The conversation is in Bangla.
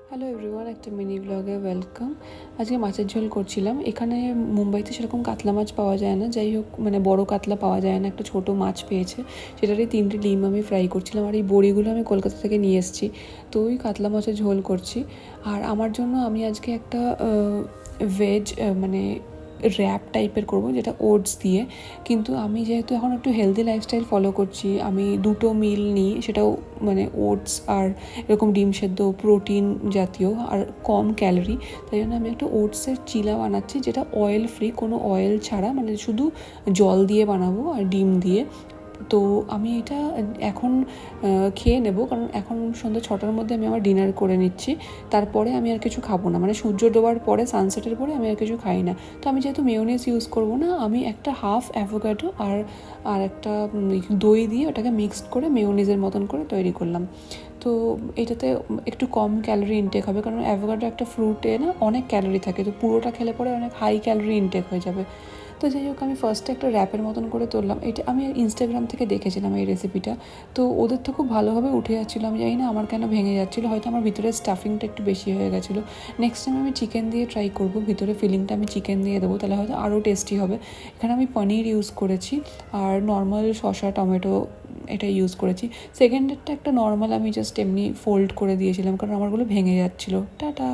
হ্যালো এভরিওয়ান, একটা মিনি ব্লগে ওয়েলকাম। আজকে মাছের ঝোল করছিলাম। এখানে মুম্বাইতে সেরকম কাতলা মাছ পাওয়া যায় না, যাই হোক মানে বড় কাতলা পাওয়া যায় না, একটা ছোট মাছ পেয়েছে, সেটারই 3টে ডিম আমি ফ্রাই করছিলাম। আর এই বড়িগুলো আমি কলকাতা থেকে নিয়ে এসেছি, তো ওই কাতলা মাছের ঝোল করছি। আর আমার জন্য আমি আজকে একটা ভেজ মানে র্যাপ টাইপের করব, যেটা ওটস দিয়ে। কিন্তু আমি যেহেতু এখন একটু হেলদি লাইফস্টাইল ফলো করছি, আমি 2টো মিল নিই, সেটাও মানে ওটস আর এরকম ডিম সেদ্ধ, প্রোটিন জাতীয় আর কম ক্যালোরি। তাই জন্য আমি একটা ওটসের চিলা বানাচ্ছি, যেটা অয়েল ফ্রি, কোনো অয়েল ছাড়া, মানে শুধু জল দিয়ে বানাবো আর ডিম দিয়ে। তো আমি এটা এখন খেয়ে নেব, কারণ এখন সন্ধ্যা 6টার মধ্যে আমি আমার ডিনার করে নিচ্ছি। তারপরে আমি আর কিছু খাবো না, মানে সূর্য ডোবার পরে, সানসেটের পরে আমি আর কিছু খাই না। তো আমি যেহেতু মেয়োনিজ ইউজ করবো না, আমি একটা হাফ অ্যাভোকাডো আর একটা দই দিয়ে ওটাকে মিক্সড করে মেয়োনিজের মতন করে তৈরি করলাম। তো এটাতে একটু কম ক্যালোরি ইনটেক হবে, কারণ অ্যাভোকাডো একটা ফ্রুটে না অনেক ক্যালোরি থাকে, তো পুরোটা খেলে পরে অনেক হাই ক্যালোরি ইনটেক হয়ে যাবে। তো যাই হোক, আমি ফার্স্টে একটা র্যাপের মতন করে তুললাম। এটা আমি ইনস্টাগ্রাম থেকে দেখেছিলাম এই রেসিপিটা, তো ওদের তো খুব ভালোভাবে উঠে যাচ্ছিলো। আমি জানি না আমার কেন ভেঙে যাচ্ছিলো, হয়তো আমার ভিতরে স্টাফিংটা একটু বেশি হয়ে গেছিলো। নেক্সট টাইম আমি চিকেন দিয়ে ট্রাই করবো, ভিতরে ফিলিংটা আমি চিকেন দিয়ে দেবো, তাহলে হয়তো আরও টেস্টি হবে। এখানে আমি পনির ইউজ করেছি আর নর্মাল শসা টমেটো এটা ইউজ করেছি। সেকেন্ডেরটা একটা নর্মাল আমি জাস্ট এমনি ফোল্ড করে দিয়েছিলাম, কারণ আমারগুলো ভেঙে যাচ্ছিলো। টাটা।